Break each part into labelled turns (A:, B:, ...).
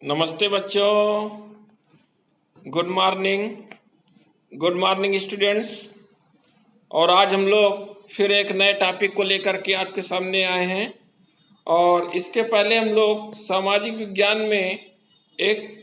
A: नमस्ते बच्चों। Good morning students. और आज हम लोग फिर एक नए टॉपिक को लेकर के आपके सामने आए हैं। और इसके पहले हम लोग सामाजिक विज्ञान में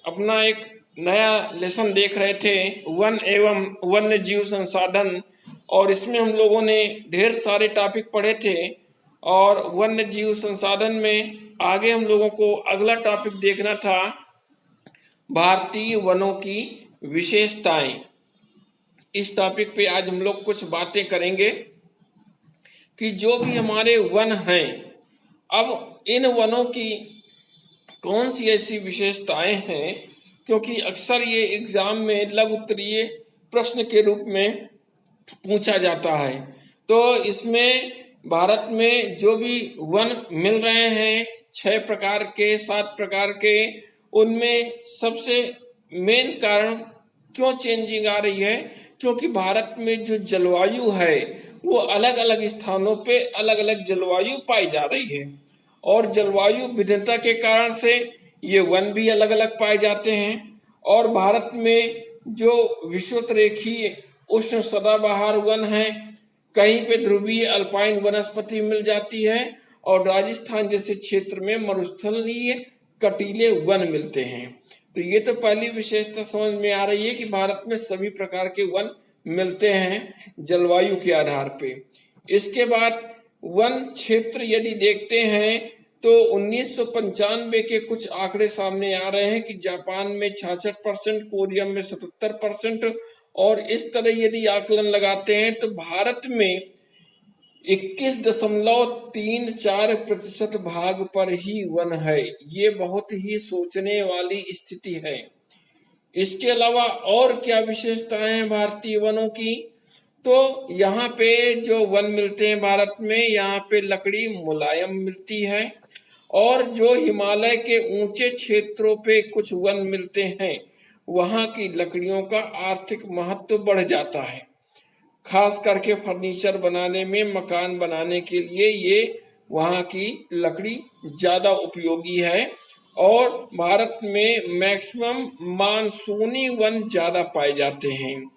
A: अपना एक नया लेसन देख रहे थे, वन एवं वन्य जीव संसाधन। और इसमें हम लोगों ने ढेर सारे टॉपिक पढ़े थे। और वन्य जीव संसाधन में आगे हम लोगों को अगला टॉपिक देखना था, भारतीय वनों की विशेषताएं। इस टॉपिक पे आज हम लोग कुछ बातें करेंगे कि जो भी हमारे वन हैं, अब इन वनों की कौन सी ऐसी विशेषताएं हैं, क्योंकि अक्सर ये एग्जाम में लघु उत्तरीय प्रश्न के रूप में पूछा जाता है। तो इसमें भारत में जो भी वन मिल रहे हैं, 6 प्रकार के 7 प्रकार के, उनमें सबसे मेन कारण क्यों चेंजिंग आ रही है, क्योंकि भारत में जो जलवायु है वो अलग अलग स्थानों पे अलग अलग जलवायु पाई जा रही है। और जलवायु विभिन्नता के कारण से ये वन भी अलग अलग पाए जाते हैं। और भारत में जो विषुवत रेखीय उष्ण सदाबहार वन है, कहीं पे ध्रुवीय अल्पाइन वनस्पति मिल जाती है, और राजस्थान जैसे क्षेत्र में मरुस्थलीय कटीले वन मिलते हैं। तो ये तो पहली विशेषता समझ में आ रही है कि भारत में सभी प्रकार के वन मिलते हैं जलवायु के आधार पे। इसके बाद वन क्षेत्र यदि देखते हैं तो 1995 के कुछ आंकड़े सामने आ रहे हैं कि जापान में 66%, कोरिया में 77%, और इस तरह यदि आकलन लगाते हैं तो भारत में 21.34% भाग पर ही वन है। ये बहुत ही सोचने वाली स्थिति है। इसके अलावा और क्या विशेषताएं हैं भारतीय वनों की, तो यहाँ पे जो वन मिलते हैं भारत में, यहाँ पे लकड़ी मुलायम मिलती है। और जो हिमालय के ऊंचे क्षेत्रों पे कुछ वन मिलते हैं, वहां की लकड़ियों का आर्थिक महत्व बढ़ जाता है। खास करके फर्नीचर बनाने में, मकान बनाने के लिए ये वहां की लकड़ी ज्यादा उपयोगी है। और भारत में मैक्सिमम मानसूनी वन ज्यादा पाए जाते हैं।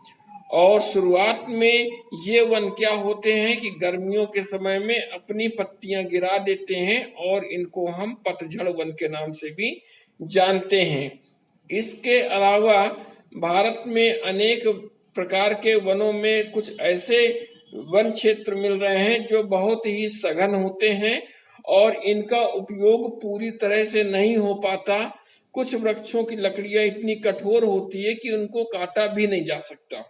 A: और शुरुआत में ये वन क्या होते हैं कि गर्मियों के समय में अपनी पत्तियां गिरा देते हैं, और इनको हम पतझड़ वन के नाम से भी जानते हैं। इसके अलावा भारत में अनेक प्रकार के वनों में कुछ ऐसे वन क्षेत्र मिल रहे हैं जो बहुत ही सघन होते हैं, और इनका उपयोग पूरी तरह से नहीं हो पाता। कुछ वृक्षों की लकड़ियां इतनी कठोर होती है कि उनको काटा भी नहीं जा सकता।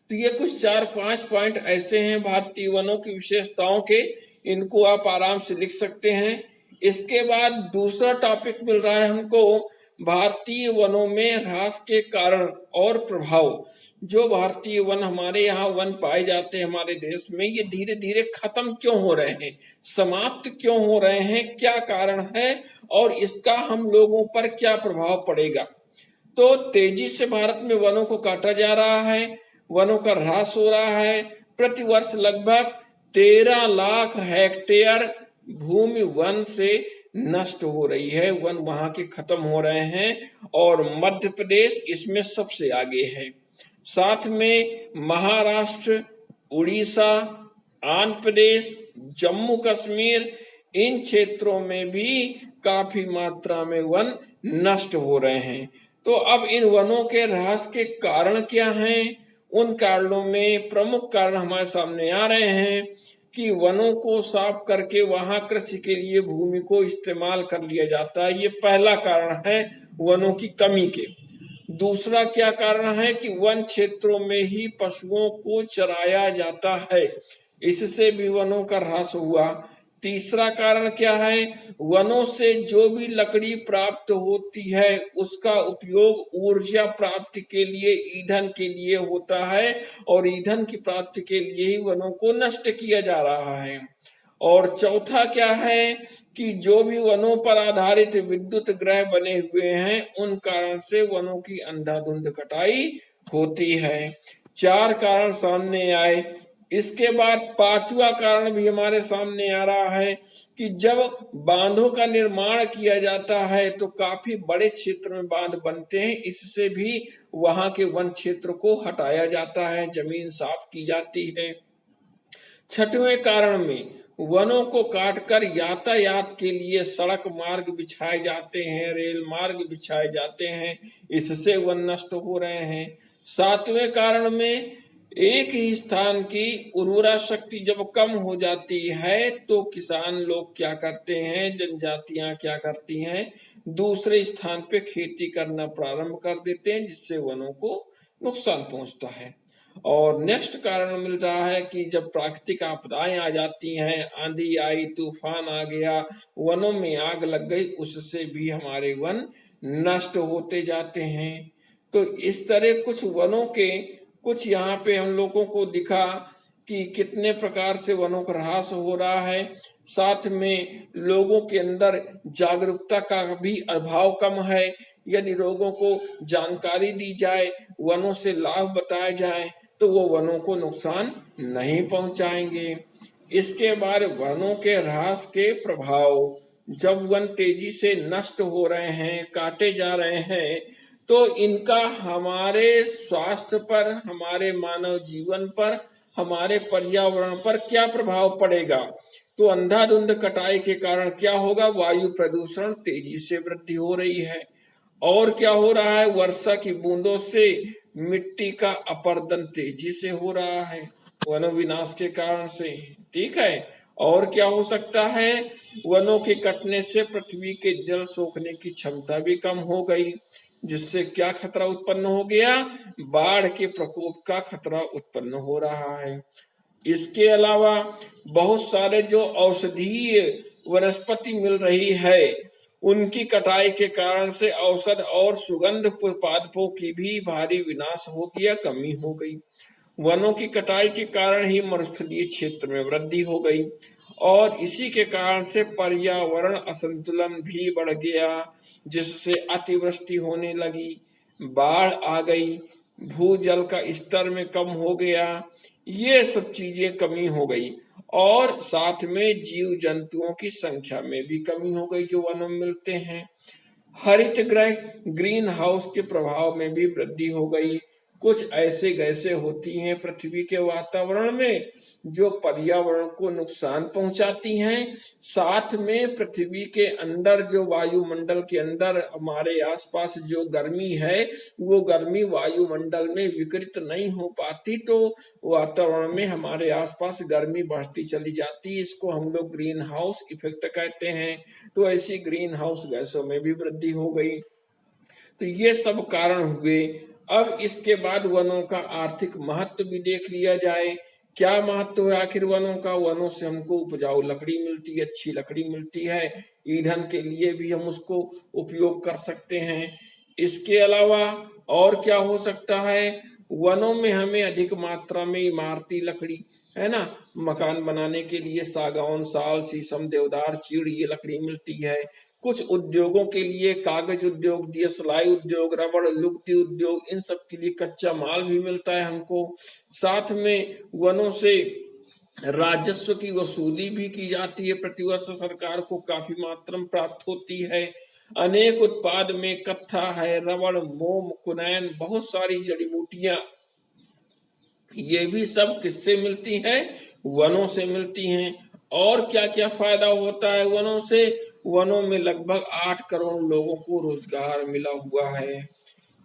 A: तो ये कुछ 4-5 पॉइंट ऐसे हैं भारतीय वनों की विशेषताओं के, इनको आप आराम से लिख सकते हैं। इसके बाद दूसरा टॉपिक मिल रहा है हमको, भारतीय वनों में ह्रास के कारण और प्रभाव। जो भारतीय वन हमारे यहाँ वन पाए जाते हैं हमारे देश में, ये धीरे धीरे खत्म क्यों हो रहे हैं, समाप्त क्यों हो रहे हैं, क्या कारण है, और इसका हम लोगों पर क्या प्रभाव पड़ेगा। तो तेजी से भारत में वनों को काटा जा रहा है, वनों का ह्रास हो रहा है। प्रति वर्ष लगभग 13 लाख हेक्टेयर भूमि वन से नष्ट हो रही है, वन वहां के खत्म हो रहे हैं, और मध्य प्रदेश इसमें सबसे आगे है। साथ में महाराष्ट्र, उड़ीसा, आंध्र प्रदेश, जम्मू कश्मीर, इन क्षेत्रों में भी काफी मात्रा में वन नष्ट हो रहे हैं। तो अब इन वनों के ह्रास के कारण क्या हैं, उन कारणों में प्रमुख कारण हमारे सामने आ रहे हैं कि वनों को साफ करके वहां कृषि के लिए भूमि को इस्तेमाल कर लिया जाता है। ये पहला कारण है वनों की कमी के। दूसरा क्या कारण है कि वन क्षेत्रों में ही पशुओं को चराया जाता है, इससे भी वनों का ह्रास हुआ। तीसरा कारण क्या है, वनों से जो भी लकड़ी प्राप्त होती है उसका उपयोग ऊर्जा प्राप्ति के लिए, ईंधन के लिए होता है, और ईंधन की प्राप्ति के लिए ही वनों को नष्ट किया जा रहा है। और चौथा क्या है कि जो भी वनों पर आधारित विद्युत ग्रह बने हुए हैं, उन कारण से वनों की अंधाधुंध कटाई होती है। 4 कारण सामने आए इसके बाद पांचवा कारण भी हमारे सामने आ रहा है कि जब बांधों का निर्माण किया जाता है तो काफी बड़े क्षेत्र में बांध बनते हैं, इससे भी वहां के वन क्षेत्र को हटाया जाता है, जमीन साफ की जाती है। छठवें कारण में वनों को काटकर यातायात के लिए सड़क मार्ग बिछाए जाते हैं, रेल मार्ग बिछाए जाते हैं, इससे वन नष्ट हो रहे हैं। सातवें कारण में एक ही स्थान की उर्वरा शक्ति जब कम हो जाती है तो किसान लोग क्या करते हैं, जनजातियां क्या करती हैं, दूसरे स्थान पे खेती करना प्रारंभ कर देते हैं, जिससे वनों को नुकसान पहुंचता है। और नेक्स्ट कारण मिल रहा है कि जब प्राकृतिक आपदाएं आ जाती हैं, आंधी आई, तूफान आ गया, वनों में आग लग गई, उससे भी हमारे वन नष्ट होते जाते हैं। तो इस तरह कुछ वनों के कुछ यहाँ पे हम लोगों को दिखा कि कितने प्रकार से वनों का ह्रास हो रहा है। साथ में लोगों के अंदर जागरूकता का भी अभाव कम है। यदि लोगों को जानकारी दी जाए, वनों से लाभ बताए जाए, तो वो वनों को नुकसान नहीं पहुंचाएंगे। इसके बाद वनों के ह्रास के प्रभाव, जब वन तेजी से नष्ट हो रहे हैं, काटे जा रहे हैं, तो इनका हमारे स्वास्थ्य पर, हमारे मानव जीवन पर, हमारे पर्यावरण पर क्या प्रभाव पड़ेगा। तो अंधाधुंध कटाई के कारण क्या होगा, वायु प्रदूषण तेजी से वृद्धि हो रही है। और क्या हो रहा है, वर्षा की बूंदों से मिट्टी का अपरदन तेजी से हो रहा है वन विनाश के कारण से। ठीक है। और क्या हो सकता है, वनों के कटने से पृथ्वी के जल सोखने की क्षमता भी कम हो गई, जिससे क्या खतरा उत्पन्न हो गया, बाढ़ के प्रकोप का खतरा उत्पन्न हो रहा है। इसके अलावा बहुत सारे जो औषधीय वनस्पति मिल रही है, उनकी कटाई के कारण से औषध और सुगंध उत्पादों की भी भारी विनाश हो गया, कमी हो गई। वनों की कटाई के कारण ही मरुस्थलीय क्षेत्र में वृद्धि हो गई और इसी के कारण से पर्यावरण असंतुलन भी बढ़ गया, जिससे अतिवृष्टि होने लगी, बाढ़ आ गई, भूजल का स्तर में कम हो गया, ये सब चीजें कमी हो गई। और साथ में जीव जंतुओं की संख्या में भी कमी हो गई जो वनों में मिलते हैं। हरित गृह ग्रीन हाउस के प्रभाव में भी वृद्धि हो गई। कुछ ऐसे गैसें होती हैं पृथ्वी के वातावरण में जो पर्यावरण को नुकसान पहुंचाती हैं, साथ में पृथ्वी के अंदर जो वायुमंडल के अंदर हमारे आसपास जो गर्मी है, वो गर्मी वायुमंडल में विकृत नहीं हो पाती, तो वातावरण में हमारे आसपास गर्मी बढ़ती चली जाती है। इसको हम लोग ग्रीन हाउस इफेक्ट कहते हैं। तो ऐसी ग्रीन हाउस गैसों में भी वृद्धि हो गई। तो ये सब कारण हुए। अब इसके बाद वनों का आर्थिक महत्व भी देख लिया जाए। क्या महत्व है आखिर वनों का, वनों से हमको उपजाऊ लकड़ी मिलती है, अच्छी लकड़ी मिलती है, ईंधन के लिए भी हम उसको उपयोग कर सकते हैं। इसके अलावा और क्या हो सकता है, वनों में हमें अधिक मात्रा में इमारती लकड़ी, है ना, मकान बनाने के लिए सागौन, साल, शीशम, देवदार, चीड़, ये लकड़ी मिलती है। कुछ उद्योगों के लिए कागज उद्योग, दियसलाई उद्योग, रबड़, लुगदी उद्योग, इन सब के लिए कच्चा माल भी मिलता है हमको। साथ में वनों से राजस्व की वसूली भी की जाती है, प्रतिवर्ष सरकार को काफी मात्रा में प्राप्त होती है। अनेक उत्पाद में कत्था है, रबड़, मोम, कुनैन, बहुत सारी जड़ी बूटियां, ये भी सब किससे मिलती हैं, वनों से मिलती हैं। और क्या क्या फायदा होता है वनों से, वनों में लगभग 8 करोड़ लोगों को रोजगार मिला हुआ है।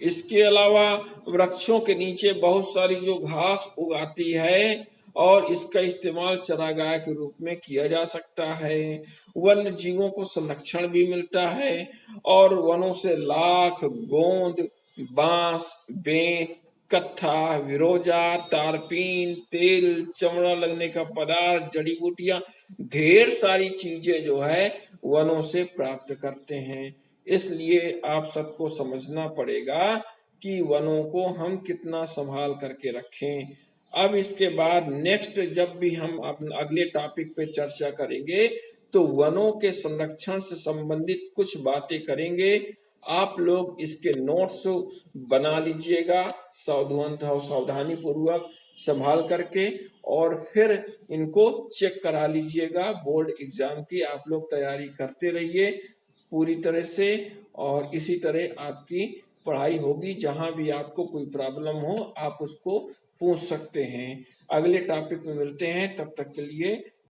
A: इसके अलावा वृक्षों के नीचे बहुत सारी जो घास उगाती है और इसका इस्तेमाल चारागाह के रूप में किया जा सकता है। वन्य जीवों को संरक्षण भी मिलता है और वनों से लाख, गोंद, बांस, बेंत, कत्था, विरोजा, तारपीन, तेल, चमड़ा लगने का पदार्थ, जड़ी बूटियां, ढेर सारी चीजें जो है वनों से प्राप्त करते हैं। इसलिए आप सबको समझना पड़ेगा कि वनों को हम कितना संभाल करके रखें। अब इसके बाद नेक्स्ट जब भी हम अगले टॉपिक पे चर्चा करेंगे तो वनों के संरक्षण से संबंधित कुछ बातें करेंगे। आप लोग इसके नोट्स बना लीजिएगा सावधानी पूर्वक, संभाल करके, और फिर इनको चेक करा लीजिएगा। बोर्ड एग्जाम की आप लोग तैयारी करते रहिए पूरी तरह से, और इसी तरह आपकी पढ़ाई होगी। जहां भी आपको कोई प्रॉब्लम हो आप उसको पूछ सकते हैं। अगले टॉपिक में मिलते हैं, तब तक के लिए